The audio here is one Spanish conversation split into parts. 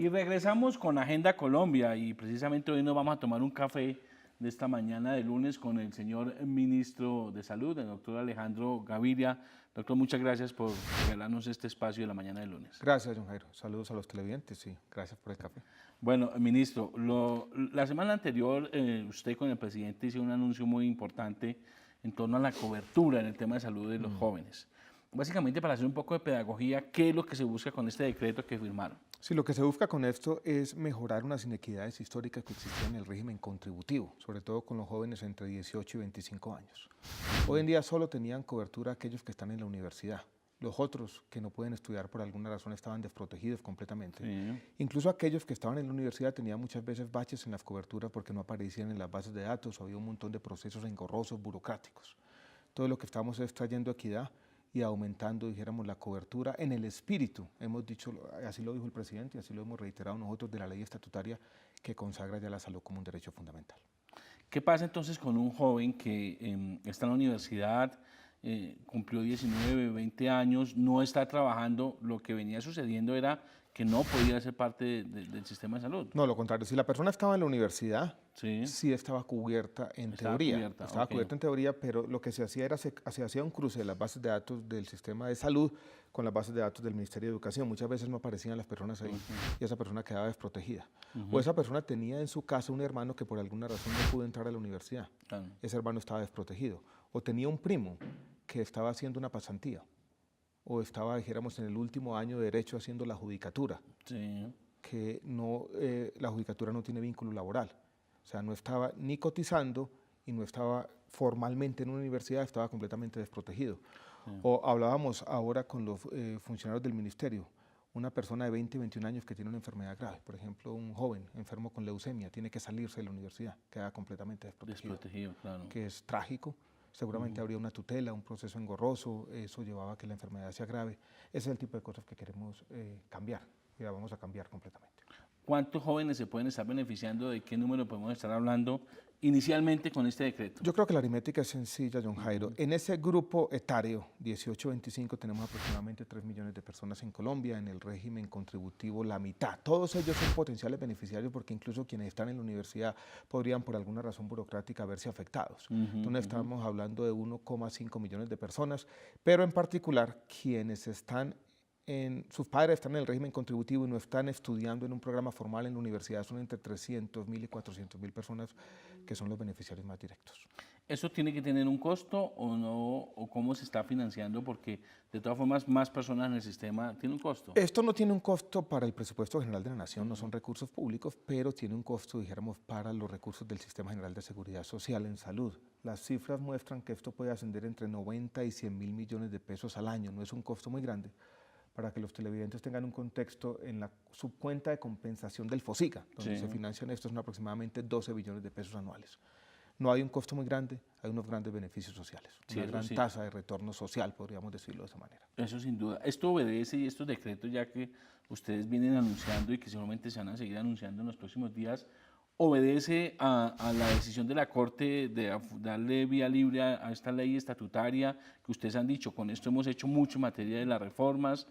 Y regresamos con Agenda Colombia y precisamente hoy nos vamos a tomar un café de esta mañana de lunes con el señor ministro de Salud, el doctor Alejandro Gaviria. Doctor, muchas gracias por regalarnos este espacio de la mañana de lunes. Gracias, John Jairo. Saludos a los televidentes y gracias por el café. Bueno, ministro, la semana anterior usted con el presidente hizo un anuncio muy importante en torno a la cobertura en el tema de salud de los jóvenes. Básicamente para hacer un poco de pedagogía, ¿qué es lo que se busca con este decreto que firmaron? Sí, lo que se busca con esto es mejorar unas inequidades históricas que existían en el régimen contributivo, sobre todo con los jóvenes entre 18 y 25 años. Hoy en día solo tenían cobertura aquellos que están en la universidad. Los otros que no pueden estudiar por alguna razón estaban desprotegidos completamente. Sí. Incluso aquellos que estaban en la universidad tenían muchas veces baches en las coberturas porque no aparecían en las bases de datos, había un montón de procesos engorrosos, burocráticos. Todo lo que estamos es trayendo equidad y aumentando, dijéramos, la cobertura en el espíritu, hemos dicho, así lo dijo el presidente y así lo hemos reiterado nosotros, de la ley estatutaria que consagra ya la salud como un derecho fundamental. ¿Qué pasa entonces con un joven que está en la universidad, cumplió 19, 20 años, no está trabajando? Lo que venía sucediendo era que no podía ser parte del sistema de salud. No, lo contrario, si la persona estaba en la universidad, sí estaba cubierta en teoría. Estaba cubierta en teoría, pero lo que se hacía era, se hacía un cruce de las bases de datos del sistema de salud con las bases de datos del Ministerio de Educación. Muchas veces no aparecían las personas ahí y esa persona quedaba desprotegida. O esa persona tenía en su casa un hermano que por alguna razón no pudo entrar a la universidad. Ese hermano estaba desprotegido. O tenía un primo que estaba haciendo una pasantía. O estaba, dijéramos, en el último año de Derecho haciendo la judicatura, que no, la judicatura no tiene vínculo laboral. O sea, no estaba ni cotizando y no estaba formalmente en una universidad, estaba completamente desprotegido. O hablábamos ahora con los funcionarios del ministerio, una persona de 20, 21 años que tiene una enfermedad grave, por ejemplo, un joven enfermo con leucemia, tiene que salirse de la universidad, queda completamente desprotegido, claro. Que es trágico. Seguramente habría una tutela, un proceso engorroso, eso llevaba a que la enfermedad se agrave. Ese es el tipo de cosas que queremos cambiar y la vamos a cambiar completamente. ¿Cuántos jóvenes se pueden estar beneficiando? ¿De qué número podemos estar hablando inicialmente con este decreto? Yo creo que la aritmética es sencilla, John Jairo. En ese grupo etario, 18-25, tenemos aproximadamente 3 millones de personas en Colombia, en el régimen contributivo la mitad. Todos ellos son potenciales beneficiarios porque incluso quienes están en la universidad podrían por alguna razón burocrática verse afectados. Entonces estamos hablando de 1,5 millones de personas, pero en particular quienes están sus padres están en el régimen contributivo y no están estudiando en un programa formal en la universidad, son entre 300.000 y 400.000 personas que son los beneficiarios más directos. ¿Eso tiene que tener un costo o no? ¿O cómo se está financiando? Porque de todas formas más personas en el sistema tiene un costo. Esto no tiene un costo para el presupuesto general de la Nación, no son recursos públicos, pero tiene un costo, dijéramos, para los recursos del Sistema General de Seguridad Social en salud. Las cifras muestran que esto puede ascender entre 90 y 100.000 millones de pesos al año, no es un costo muy grande. Para que los televidentes tengan un contexto, en la subcuenta de compensación del FOSIGA, donde se financian estos, son aproximadamente 12 billones de pesos anuales. No hay un costo muy grande, hay unos grandes beneficios sociales, una gran tasa de retorno social, podríamos decirlo de esa manera. Eso sin duda. Esto obedece y estos decretos ya que ustedes vienen anunciando y que seguramente se van a seguir anunciando en los próximos días, obedece a la decisión de la Corte de darle vía libre a esta ley estatutaria que ustedes han dicho. Con esto hemos hecho mucho en materia de las reformas,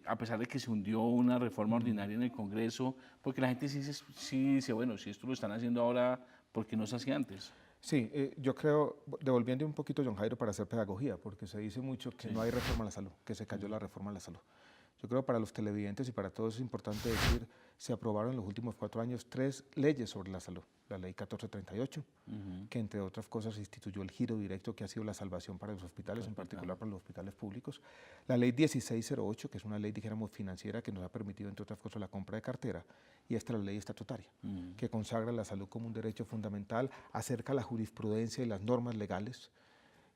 a pesar de que se hundió una reforma ordinaria en el Congreso, porque la gente sí dice, bueno, si esto lo están haciendo ahora, ¿por qué no se hacía antes? Sí, yo creo, devolviendo un poquito, John Jairo, para hacer pedagogía, porque se dice mucho que no hay reforma a la salud, que se cayó la reforma a la salud. Yo creo que para los televidentes y para todos es importante decir, se aprobaron en los últimos 4 años 3 leyes sobre la salud. La ley 1438, que entre otras cosas instituyó el giro directo que ha sido la salvación para los hospitales, en particular para los hospitales públicos. La ley 1608, que es una ley, dijéramos, financiera que nos ha permitido, entre otras cosas, la compra de cartera. Y esta es la ley estatutaria, que consagra la salud como un derecho fundamental, acerca la jurisprudencia y las normas legales.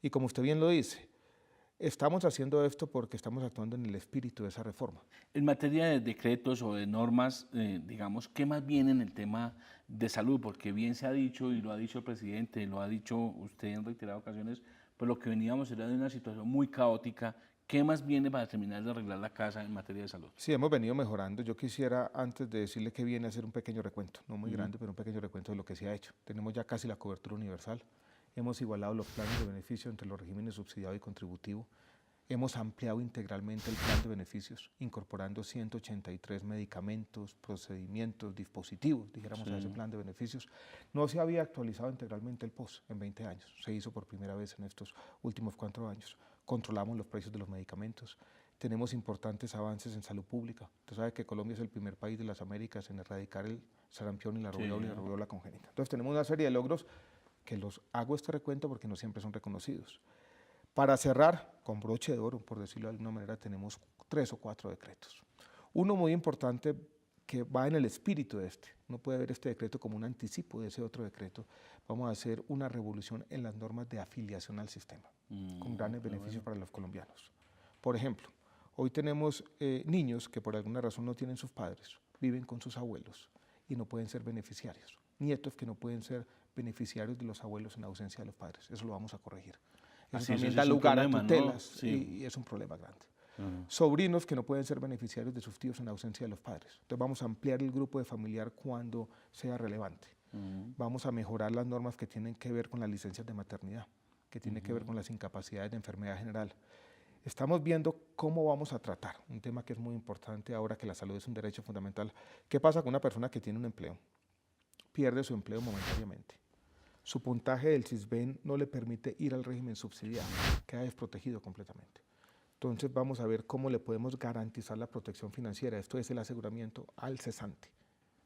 Y como usted bien lo dice, estamos haciendo esto porque estamos actuando en el espíritu de esa reforma. En materia de decretos o de normas, digamos, ¿qué más viene en el tema de salud? Porque bien se ha dicho, y lo ha dicho el presidente, lo ha dicho usted en reiteradas ocasiones, pues lo que veníamos era de una situación muy caótica. ¿Qué más viene para terminar de arreglar la casa en materia de salud? Sí, hemos venido mejorando. Yo quisiera, antes de decirle qué viene, hacer un pequeño recuento, no muy grande, pero un pequeño recuento de lo que se ha hecho. Tenemos ya casi la cobertura universal. Hemos igualado los planes de beneficio entre los regímenes subsidiado y contributivo. Hemos ampliado integralmente el plan de beneficios, incorporando 183 medicamentos, procedimientos, dispositivos, dijéramos, a ese plan de beneficios. No se había actualizado integralmente el POS en 20 años, se hizo por primera vez en estos últimos 4 años. Controlamos los precios de los medicamentos, tenemos importantes avances en salud pública. Usted sabe que Colombia es el primer país de las Américas en erradicar el sarampión y la rubiola y la rubiola congénita. Entonces tenemos una serie de logros que los hago este recuento porque no siempre son reconocidos. Para cerrar, con broche de oro, por decirlo de alguna manera, tenemos 3 o 4 decretos. Uno muy importante que va en el espíritu de este. Uno puede ver este decreto como un anticipo de ese otro decreto. Vamos a hacer una revolución en las normas de afiliación al sistema, con grandes beneficios para los colombianos. Por ejemplo, hoy tenemos niños que por alguna razón no tienen sus padres, viven con sus abuelos y no pueden ser beneficiarios. Nietos que no pueden ser beneficiarios de los abuelos en ausencia de los padres. Eso lo vamos a corregir. Eso también da lugar a tutelas, ¿no? Y es un problema grande. Sobrinos que no pueden ser beneficiarios de sus tíos en ausencia de los padres. Entonces vamos a ampliar el grupo de familiar cuando sea relevante. Vamos a mejorar las normas que tienen que ver con las licencias de maternidad, que tienen que ver con las incapacidades de enfermedad general. Estamos viendo cómo vamos a tratar un tema que es muy importante ahora que la salud es un derecho fundamental. ¿Qué pasa con una persona que tiene un empleo? Pierde su empleo momentáneamente. Su puntaje del CISBEN no le permite ir al régimen subsidiado, queda desprotegido completamente. Entonces vamos a ver cómo le podemos garantizar la protección financiera, esto es el aseguramiento al cesante.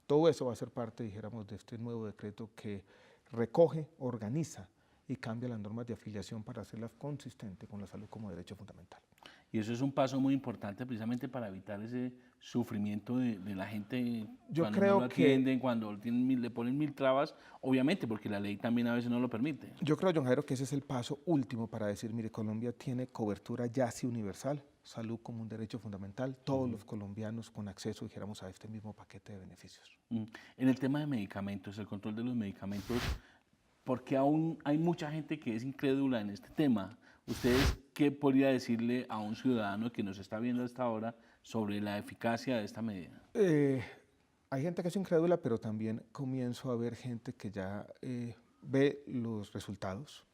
Todo eso va a ser parte, dijéramos, de este nuevo decreto que recoge, organiza y cambia las normas de afiliación para hacerlas consistentes con la salud como derecho fundamental. Y eso es un paso muy importante precisamente para evitar ese sufrimiento de la gente cuando no lo atienden, cuando le ponen 1000 trabas, obviamente, porque la ley también a veces no lo permite. Yo creo, John Jairo, que ese es el paso último para decir, mire, Colombia tiene cobertura ya sí universal, salud como un derecho fundamental, todos los colombianos con acceso, dijéramos, a este mismo paquete de beneficios. En el tema de medicamentos, el control de los medicamentos, porque aún hay mucha gente que es incrédula en este tema. ¿Ustedes qué podría decirle a un ciudadano que nos está viendo hasta ahora sobre la eficacia de esta medida? Hay gente que es incrédula, pero también comienzo a ver gente que ya ve los resultados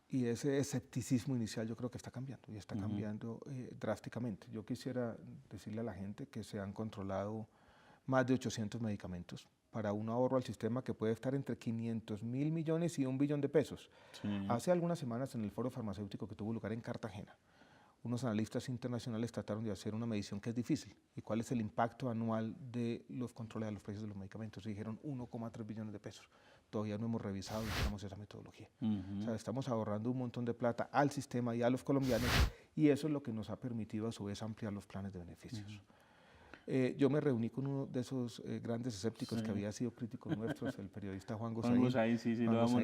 y ese escepticismo inicial yo creo que está cambiando y está cambiando drásticamente. Yo quisiera decirle a la gente que se han controlado más de 800 medicamentos para un ahorro al sistema que puede estar entre 500.000 millones y 1 billón de pesos. Sí. Hace algunas semanas en el foro farmacéutico que tuvo lugar en Cartagena, unos analistas internacionales trataron de hacer una medición que es difícil. ¿Y cuál es el impacto anual de los controles de los precios de los medicamentos? Y dijeron 1,3 billones de pesos. Todavía no hemos revisado, digamos, esa metodología. O sea, estamos ahorrando un montón de plata al sistema y a los colombianos y eso es lo que nos ha permitido a su vez ampliar los planes de beneficios. Yo me reuní con uno de esos grandes escépticos que había sido crítico nuestros, el periodista Juan Gosaín.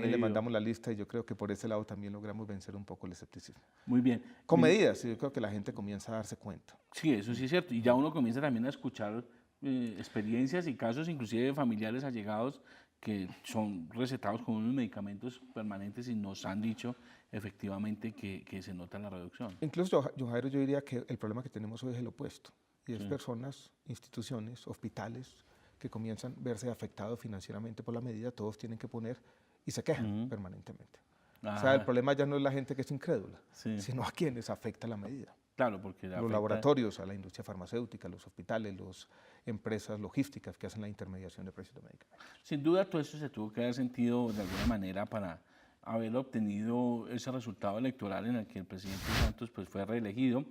Le mandamos la lista y yo creo que por ese lado también logramos vencer un poco el escepticismo. Muy bien. Con medidas, yo creo que la gente comienza a darse cuenta. Sí, eso sí es cierto. Y ya uno comienza también a escuchar experiencias y casos, inclusive de familiares allegados que son recetados con unos medicamentos permanentes y nos han dicho efectivamente que se nota la reducción. Incluso, John Jairo, yo diría que el problema que tenemos hoy es el opuesto. Y es personas, instituciones, hospitales que comienzan a verse afectados financieramente por la medida, todos tienen que poner y se quejan permanentemente. O sea, el problema ya no es la gente que es incrédula, sino a quienes afecta la medida. Claro, porque los laboratorios, a la industria farmacéutica, los hospitales, las empresas logísticas que hacen la intermediación de precios de medicamentos. Sin duda todo eso se tuvo que haber sentido de alguna manera para haber obtenido ese resultado electoral en el que el presidente Santos pues, fue reelegido.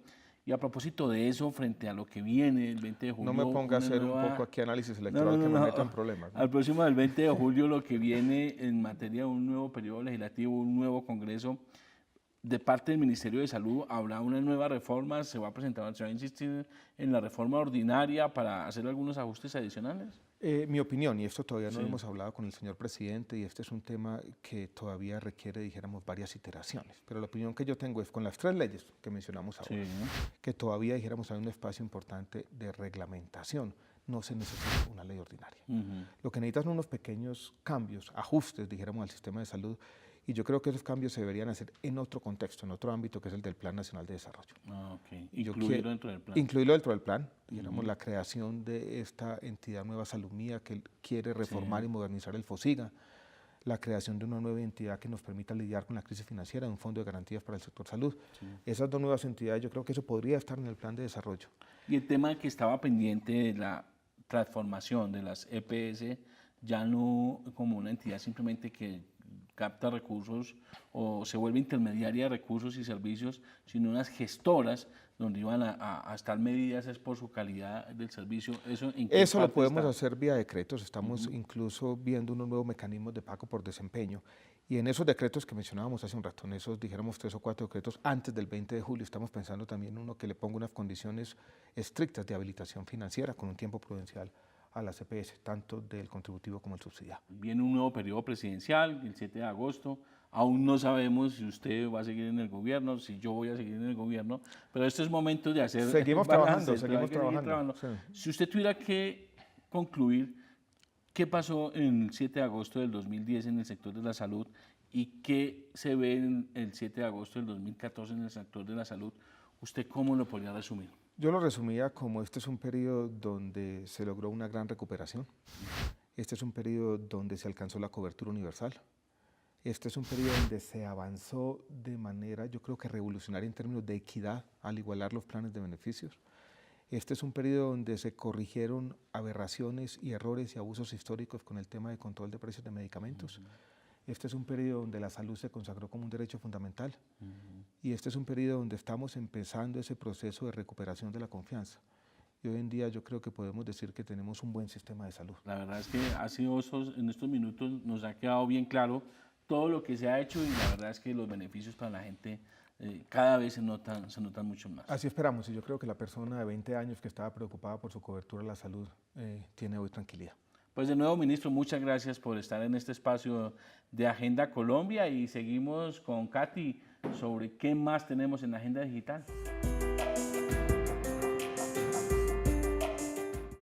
Y a propósito de eso, frente a lo que viene el 20 de julio... No me ponga a hacer un poco aquí análisis electoral que me meto en problemas. Al próximo del 20 de julio lo que viene en materia de un nuevo periodo legislativo, un nuevo congreso, de parte del Ministerio de Salud habrá una nueva reforma, se va a insistir en la reforma ordinaria para hacer algunos ajustes adicionales. Mi opinión, y esto todavía no lo hemos hablado con el señor presidente, y este es un tema que todavía requiere, dijéramos, varias iteraciones, pero la opinión que yo tengo es con las 3 leyes que mencionamos ahora, que todavía, dijéramos, hay un espacio importante de reglamentación, no se necesita una ley ordinaria. Lo que necesitan son unos pequeños cambios, ajustes, dijéramos, al sistema de salud, y yo creo que esos cambios se deberían hacer en otro contexto, en otro ámbito, que es el del Plan Nacional de Desarrollo. Incluirlo dentro del plan. Incluirlo dentro del plan, digamos, la creación de esta entidad nueva Salud Mía que quiere reformar y modernizar el FOSIGA, la creación de una nueva entidad que nos permita lidiar con la crisis financiera, de un fondo de garantías para el sector salud. Sí. Esas dos nuevas entidades, yo creo que eso podría estar en el plan de desarrollo. Y el tema que estaba pendiente de la transformación de las EPS, ya no como una entidad simplemente que capta recursos o se vuelve intermediaria de recursos y servicios, sino unas gestoras donde iban a estar medidas es por su calidad del servicio. Eso lo podemos hacer vía decretos. Estamos incluso viendo unos nuevos mecanismos de pago por desempeño. Y en esos decretos que mencionábamos hace un rato, en esos dijéramos 3 o 4 decretos antes del 20 de julio, estamos pensando también uno que le ponga unas condiciones estrictas de habilitación financiera con un tiempo prudencial a las EPS, tanto del contributivo como el subsidiado. Viene un nuevo periodo presidencial, el 7 de agosto. Aún no sabemos si usted va a seguir en el gobierno, si yo voy a seguir en el gobierno, pero esto es momento de hacer seguimos balance, trabajando. Sí. Si usted tuviera que concluir qué pasó el 7 de agosto del 2010 en el sector de la salud y qué se ve en el 7 de agosto del 2014 en el sector de la salud, ¿usted cómo lo podría resumir? Yo lo resumía como este es un periodo donde se logró una gran recuperación, este es un periodo donde se alcanzó la cobertura universal, este es un periodo donde se avanzó de manera, yo creo que revolucionaria en términos de equidad al igualar los planes de beneficios. Este es un periodo donde se corrigieron aberraciones y errores y abusos históricos con el tema de control de precios de medicamentos. Este es un periodo donde la salud se consagró como un derecho fundamental. Y este es un periodo donde estamos empezando ese proceso de recuperación de la confianza. Y hoy en día yo creo que podemos decir que tenemos un buen sistema de salud. La verdad es que en estos minutos nos ha quedado bien claro todo lo que se ha hecho y la verdad es que los beneficios para la gente cada vez se notan mucho más. Así esperamos y yo creo que la persona de 20 años que estaba preocupada por su cobertura de la salud tiene hoy tranquilidad. Pues de nuevo, ministro, muchas gracias por estar en este espacio de Agenda Colombia y seguimos con Katy sobre qué más tenemos en la agenda digital.